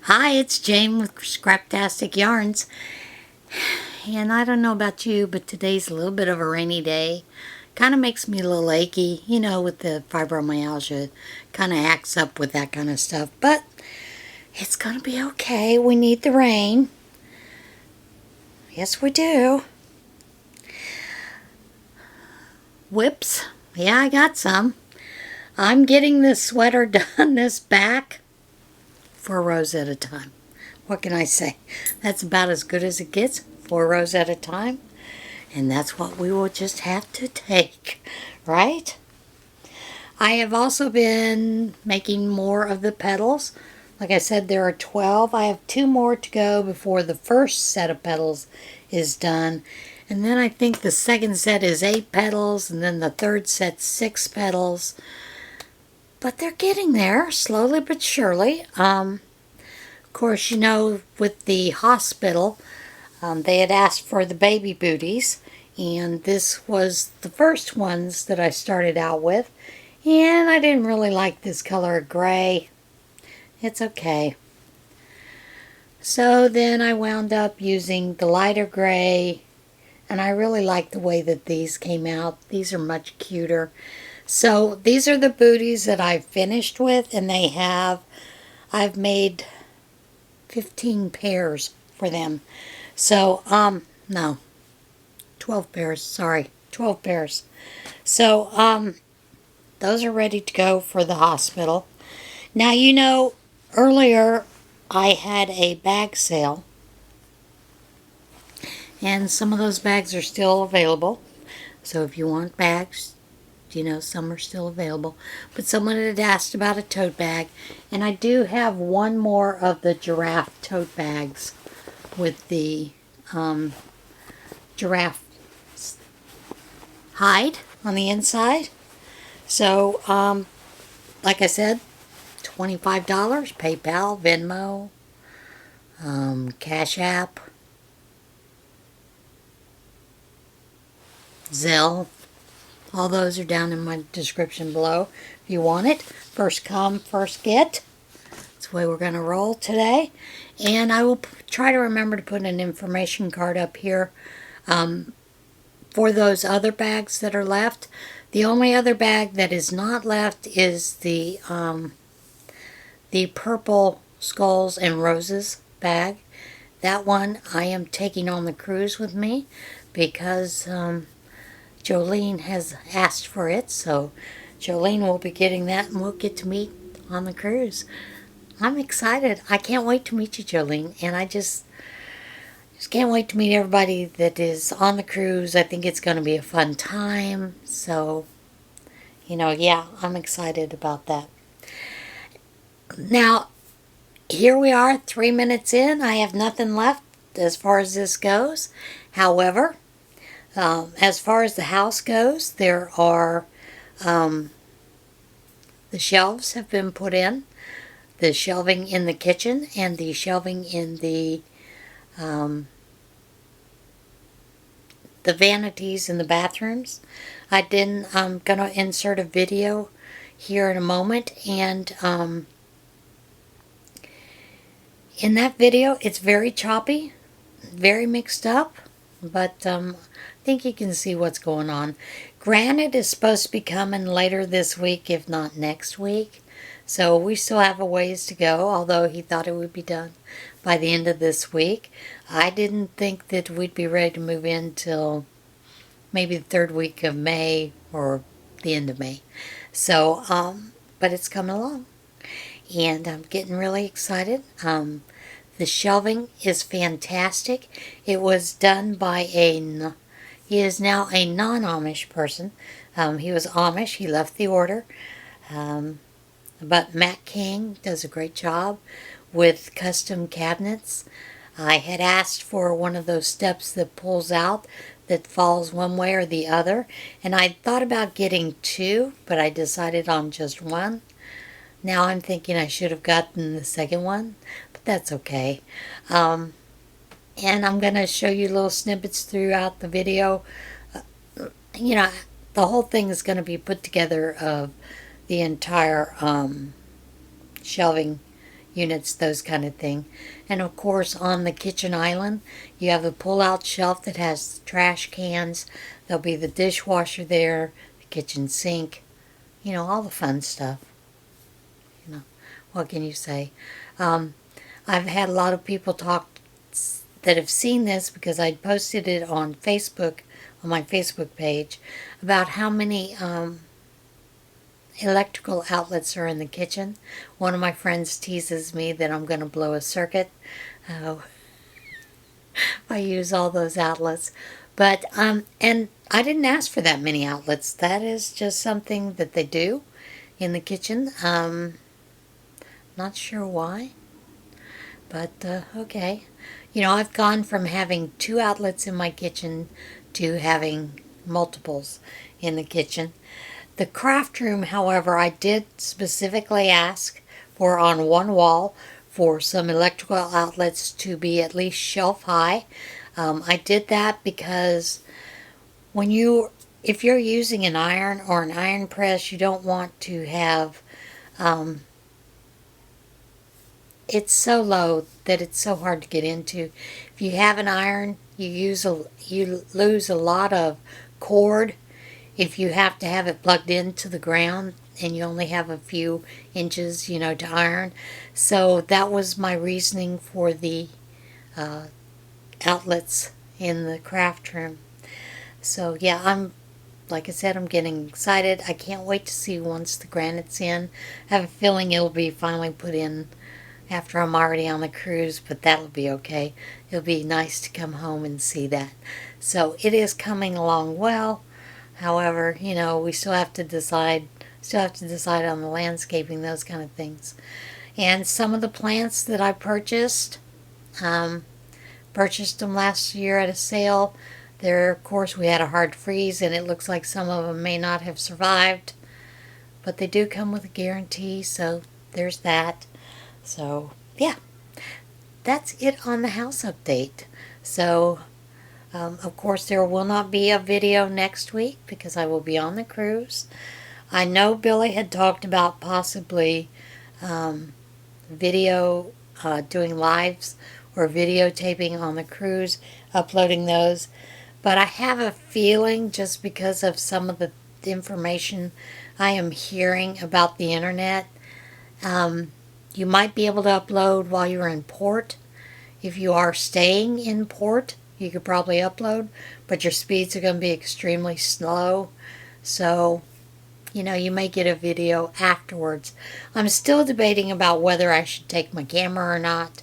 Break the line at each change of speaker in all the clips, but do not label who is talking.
Hi, it's Jane with Scraptastic Yarns. And I don't know about you, but today's a little bit of a rainy day. Kind of makes me a little achy, with the fibromyalgia. Kind of acts up with that kind of stuff. But it's going to be okay. We need the rain. Yes, we do. WIPs. Yeah, I got some. I'm getting this sweater done, this back, 4 rows at a time. What can I say? That's about as good as it gets, 4 rows at a time. And that's what we will just have to take, right? I have also been making more of the petals. Like I said, there are 12. I have 2 more to go before the first set of petals is done. And then I think the second set is 8 petals, and then the third set 6 petals. But they're getting there, slowly but surely. Of course, with the hospital, they had asked for the baby booties, and this was the first ones that I started out with, and I didn't really like this color of gray. It's okay. So then I wound up using the lighter gray, and I really like the way that these came out. These are much cuter. So these are the booties that I've finished with, and I've made 15 pairs for them. So, no, 12 pairs, sorry, 12 pairs. So, those are ready to go for the hospital. Now, earlier I had a bag sale, and some of those bags are still available. So if you want bags, some are still available. But someone had asked about a tote bag, and I do have one more of the giraffe tote bags with the giraffe hide on the inside. So, like I said, $25, PayPal, Venmo, Cash App, Zelle. All those are down in my description below if you want it. First come, first get. That's the way we're going to roll today. And I will try to remember to put an information card up here for those other bags that are left. The only other bag that is not left is the purple skulls and roses bag. That one I am taking on the cruise with me because Jolene has asked for it, so Jolene will be getting that and we'll get to meet on the cruise. I'm excited. I can't wait to meet you, Jolene, and I just can't wait to meet everybody that is on the cruise. I think it's going to be a fun time, so, yeah, I'm excited about that. Now, here we are, 3 minutes in. I have nothing left as far as this goes. However, as far as the house goes, there are, the shelves have been put in. The shelving in the kitchen and the shelving in the vanities in the bathrooms. I'm going to insert a video here in a moment, and in that video, it's very choppy, very mixed up, but I think you can see what's going on. Granite is supposed to be coming later this week, if not next week. So we still have a ways to go, although he thought it would be done by the end of this week. I didn't think that we'd be ready to move in till maybe the 3rd week of May or the end of May. So, but it's coming along. And I'm getting really excited. The shelving is fantastic. It was done by he is now a non-Amish person. He was Amish. He left the order. But Matt King does a great job with custom cabinets. I had asked for one of those steps that pulls out that falls one way or the other. And I thought about getting 2, but I decided on just 1. Now I'm thinking I should have gotten the second one, but that's okay. And I'm going to show you little snippets throughout the video. The whole thing is going to be put together of the entire shelving units, those kind of thing. And of course, on the kitchen island, you have the pull-out shelf that has trash cans. There'll be the dishwasher there, the kitchen sink, you know, all the fun stuff. You know, what can you say? I've had a lot of people talk that have seen this because I posted it on Facebook, on my Facebook page, about how many electrical outlets are in the kitchen. One of my friends teases me that I'm going to blow a circuit. I use all those outlets. But, and I didn't ask for that many outlets. That is just something that they do in the kitchen. Not sure why. But, okay. You know, I've gone from having 2 outlets in my kitchen to having multiples in the kitchen. The craft room, however, I did specifically ask for on one wall for some electrical outlets to be at least shelf high. I did that because if you're using an iron or an iron press, you don't want to have, it's so low that it's so hard to get into. If you have an iron, you lose a lot of cord if you have to have it plugged into the ground and you only have a few inches, you know, to iron. So that was my reasoning for the outlets in the craft room. So yeah, like I said, I'm getting excited. I can't wait to see once the granite's in. I have a feeling it'll be finally put in after I'm already on the cruise, but that'll be okay. It'll be nice to come home and see that. So it is coming along well. However, you know, we still have to decide on the landscaping, those kind of things. And some of the plants that I purchased them last year at a sale. There, of course, we had a hard freeze, and it looks like some of them may not have survived. But they do come with a guarantee, so there's that. So, yeah, that's it on the house update. So, of course, there will not be a video next week because I will be on the cruise. I know Billy had talked about possibly doing lives or videotaping on the cruise, uploading those. But I have a feeling, just because of some of the information I am hearing about the internet, you might be able to upload while you're in port. If you are staying in port, you could probably upload, but your speeds are going to be extremely slow. So, you know, you may get a video afterwards. I'm still debating about whether I should take my camera or not,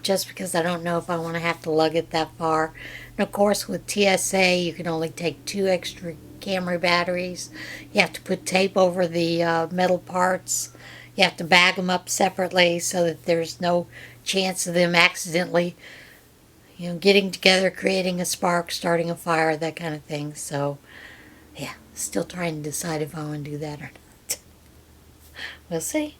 just because I don't know if I want to have to lug it that far. And of course, with TSA, you can only take 2 extra camera batteries. You have to put tape over the metal parts. You have to bag them up separately so that there's no chance of them accidentally, you know, getting together, creating a spark, starting a fire, that kind of thing. So, yeah, still trying to decide if I want to do that or not. We'll see.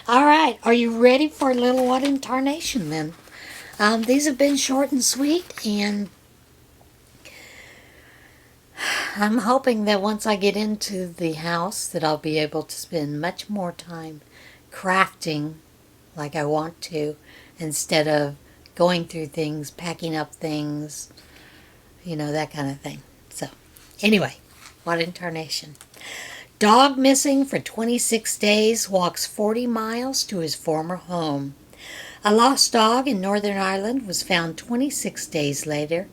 All right, are you ready for a little one in Tarnation then? These have been short and sweet, and I'm hoping that once I get into the house that I'll be able to spend much more time crafting like I want to instead of going through things, packing up things, that kind of thing. So, anyway, what in Tarnation? Dog missing for 26 days, walks 40 miles to his former home. A lost dog in Northern Ireland was found 26 days later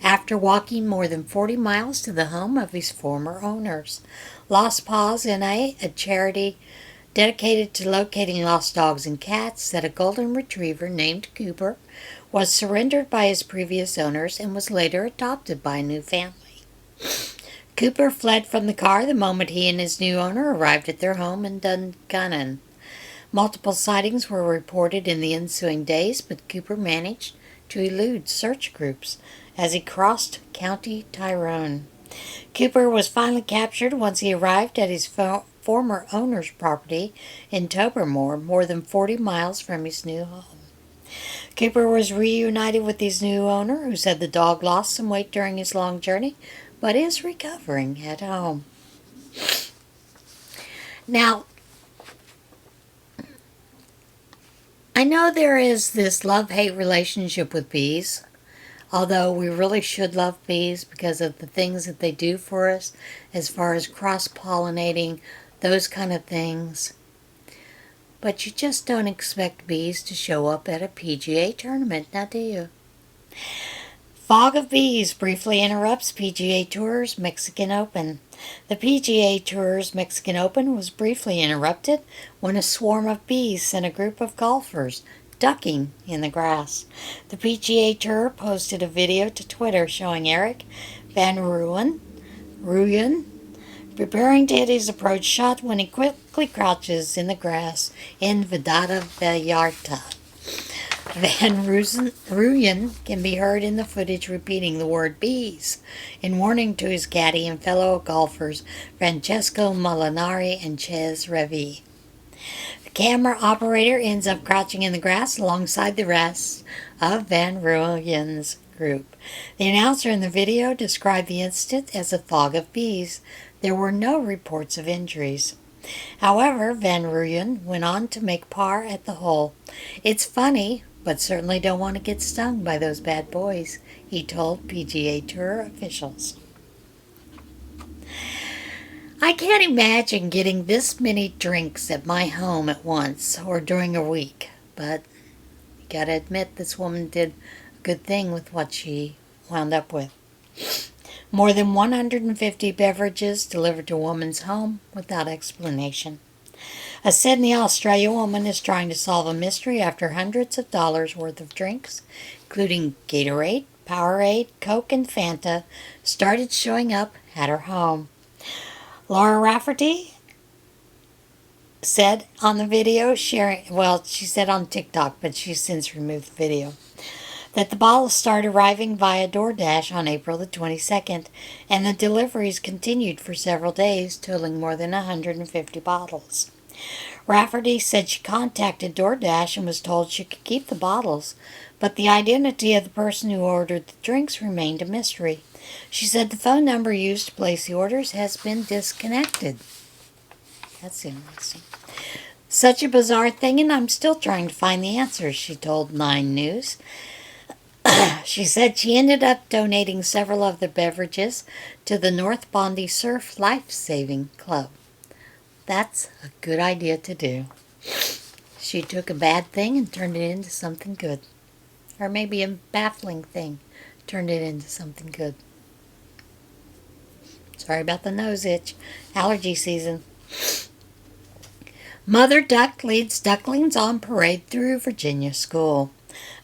after walking more than 40 miles to the home of his former owners. Lost Paws NA, a charity dedicated to locating lost dogs and cats, said a golden retriever named Cooper was surrendered by his previous owners and was later adopted by a new family. Cooper fled from the car the moment he and his new owner arrived at their home in Dungannon. Multiple sightings were reported in the ensuing days, but Cooper managed to elude search groups as he crossed County Tyrone. Cooper was finally captured once he arrived at his former owner's property in Tobermoor, more than 40 miles from his new home. Cooper was reunited with his new owner, who said the dog lost some weight during his long journey, but is recovering at home. Now, I know there is this love-hate relationship with bees, although we really should love bees because of the things that they do for us as far as cross-pollinating, those kind of things. But you just don't expect bees to show up at a PGA tournament, now do you? Fog of bees briefly interrupts PGA Tour's Mexican Open. The PGA Tour's Mexican Open was briefly interrupted when a swarm of bees sent a group of golfers ducking in the grass. The PGA Tour posted a video to Twitter showing Eric Van Rooyen preparing to hit his approach shot when he quickly crouches in the grass in Vidata Vallarta. Van Rooyen can be heard in the footage repeating the word bees in warning to his caddy and fellow golfers Francesco Molinari and Ches Revi. The camera operator ends up crouching in the grass alongside the rest of Van Rooyen's group. The announcer in the video described the incident as a fog of bees. There were no reports of injuries. However, Van Rooyen went on to make par at the hole. "It's funny, but certainly don't want to get stung by those bad boys," he told PGA Tour officials. I can't imagine getting this many drinks at my home at once or during a week, but you gotta admit this woman did a good thing with what she wound up with. More than 150 beverages delivered to a woman's home without explanation. A Sydney, Australia woman is trying to solve a mystery after hundreds of dollars worth of drinks, including Gatorade, Powerade, Coke, and Fanta, started showing up at her home. Laura Rafferty said on the video, she said on TikTok, but she's since removed the video, that the bottles started arriving via DoorDash on April the 22nd, and the deliveries continued for several days, totaling more than 150 bottles. Rafferty said she contacted DoorDash and was told she could keep the bottles, but the identity of the person who ordered the drinks remained a mystery. She said the phone number used to place the orders has been disconnected. That's interesting. Such a bizarre thing, and I'm still trying to find the answers, she told 9 News. She said she ended up donating several of the beverages to the North Bondi Surf Life Saving Club. That's a good idea to do. She took a bad thing and turned it into something good. Or maybe a baffling thing, turned it into something good. Sorry about the nose itch. Allergy season. Mother Duck leads ducklings on parade through Virginia school.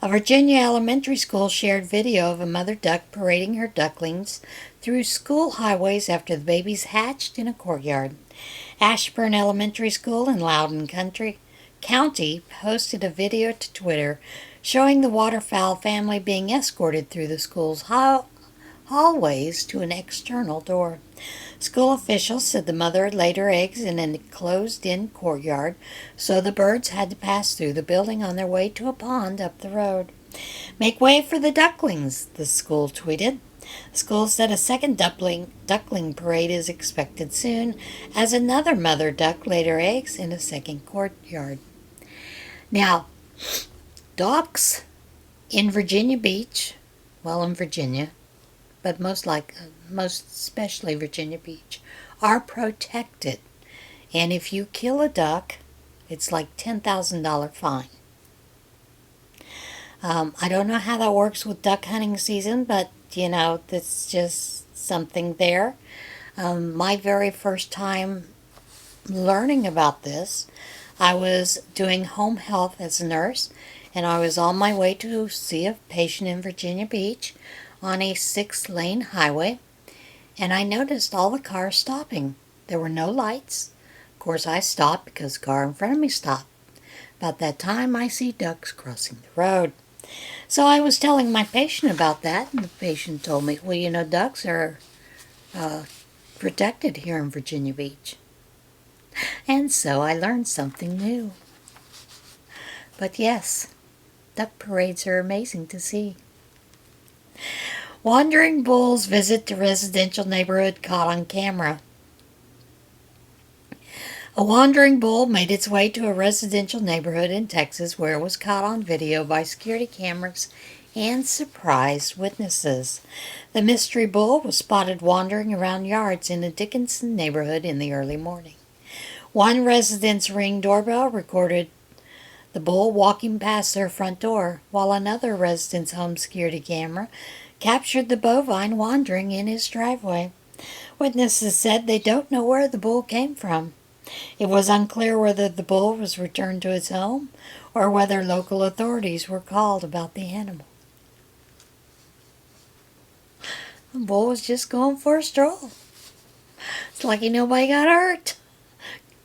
A Virginia elementary school shared video of a mother duck parading her ducklings through school highways after the babies hatched in a courtyard. Ashburn Elementary School in Loudoun County posted a video to Twitter showing the waterfowl family being escorted through the school's hallways to an external door. School officials said the mother had laid her eggs in a closed-in courtyard, so the birds had to pass through the building on their way to a pond up the road. "Make way for the ducklings," the school tweeted. The school said a second duckling parade is expected soon, as another mother duck laid her eggs in a second courtyard. Now, ducks in Virginia Beach, well, in Virginia, but most especially Virginia Beach, are protected. And if you kill a duck, it's like $10,000 fine. I don't know how that works with duck hunting season, but, that's just something there. My very first time learning about this, I was doing home health as a nurse, and I was on my way to see a patient in Virginia Beach on a 6-lane highway, and I noticed all the cars stopping. There were no lights. Of course, I stopped because the car in front of me stopped. About that time, I see ducks crossing the road. So I was telling my patient about that, and the patient told me, well, ducks are protected here in Virginia Beach. And so I learned something new. But yes, duck parades are amazing to see. Wandering bulls visit the residential neighborhood caught on camera. A wandering bull made its way to a residential neighborhood in Texas where it was caught on video by security cameras and surprised witnesses. The mystery bull was spotted wandering around yards in a Dickinson neighborhood in the early morning. One resident's Ring doorbell recorded the bull walking past their front door, while another resident's home security camera captured the bovine wandering in his driveway. Witnesses said they don't know where the bull came from. It was unclear whether the bull was returned to its home or whether local authorities were called about the animal. The bull was just going for a stroll. It's lucky nobody got hurt.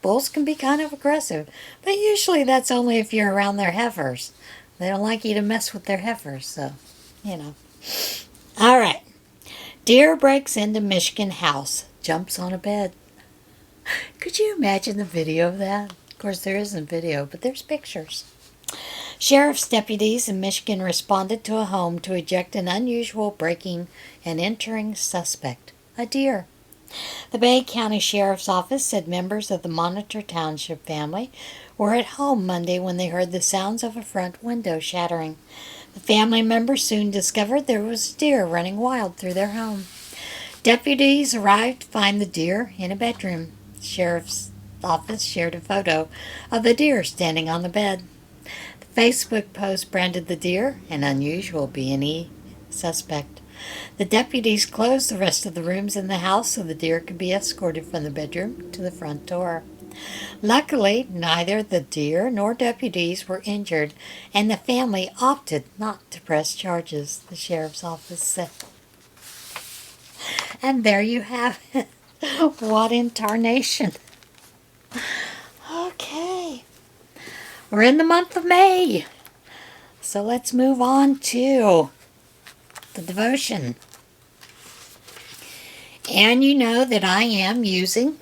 Bulls can be kind of aggressive, but usually that's only if you're around their heifers. They don't like you to mess with their heifers, so, All right. Deer breaks into Michigan house, jumps on a bed. Could you imagine the video of that? Of course, there isn't video, but there's pictures. Sheriff's deputies in Michigan responded to a home to eject an unusual breaking and entering suspect, a deer. The Bay County Sheriff's Office said members of the Monitor Township family were at home Monday when they heard the sounds of a front window shattering. The family members soon discovered there was a deer running wild through their home. Deputies arrived to find the deer in a bedroom. The Sheriff's Office shared a photo of the deer standing on the bed. The Facebook post branded the deer an unusual B&E suspect. The deputies closed the rest of the rooms in the house so the deer could be escorted from the bedroom to the front door. Luckily, neither the deer nor deputies were injured, and the family opted not to press charges, the sheriff's office said. And there you have it. What in tarnation? Okay. We're in the month of May. So let's move on to the devotion. And you know that I am using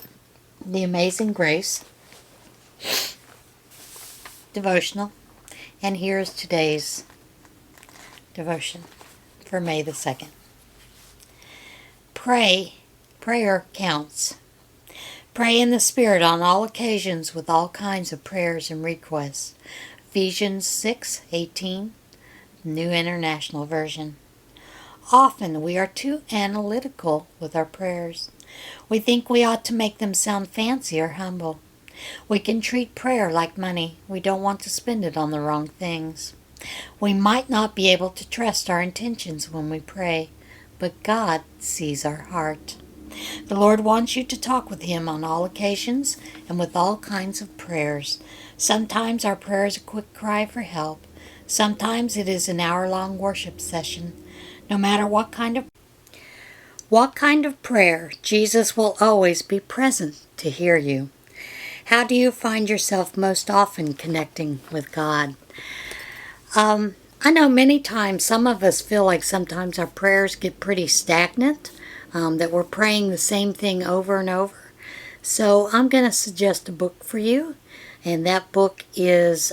the Amazing Grace devotional. And here's today's devotion for May the 2nd. Prayer counts. Pray in the Spirit on all occasions with all kinds of prayers and requests. Ephesians 6:18, New International Version. Often we are too analytical with our prayers. We think we ought to make them sound fancy or humble. We can treat prayer like money. We don't want to spend it on the wrong things. We might not be able to trust our intentions when we pray, but God sees our heart. The Lord wants you to talk with Him on all occasions and with all kinds of prayers. Sometimes our prayer is a quick cry for help. Sometimes it is an hour-long worship session. No matter what kind of prayer, Jesus will always be present to hear you. How do you find yourself most often connecting with God? I know many times some of us feel like sometimes our prayers get pretty stagnant, that we're praying the same thing over and over. So I'm going to suggest a book for you, and that book is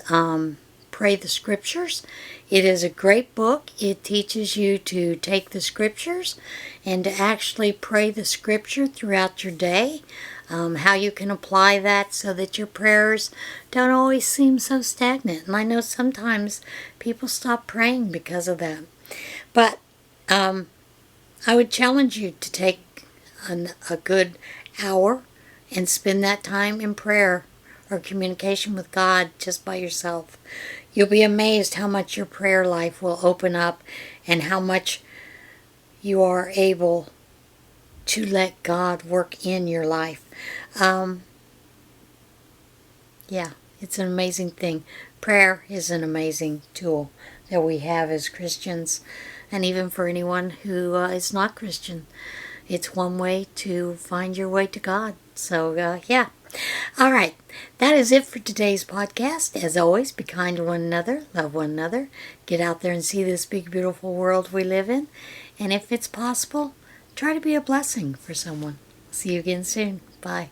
Pray the Scriptures. It is a great book. It teaches you to take the scriptures and to actually pray the scripture throughout your day. How you can apply that so that your prayers don't always seem so stagnant. And I know sometimes people stop praying because of that. But I would challenge you to take a good hour and spend that time in prayer or communication with God just by yourself. You'll be amazed how much your prayer life will open up and how much you are able to let God work in your life. Yeah, it's an amazing thing. Prayer is an amazing tool that we have as Christians, and even for anyone who is not Christian. It's one way to find your way to God. So, yeah. All right. That is it for today's podcast. As always, be kind to one another. Love one another. Get out there and see this big, beautiful world we live in. And if it's possible, try to be a blessing for someone. See you again soon. Bye.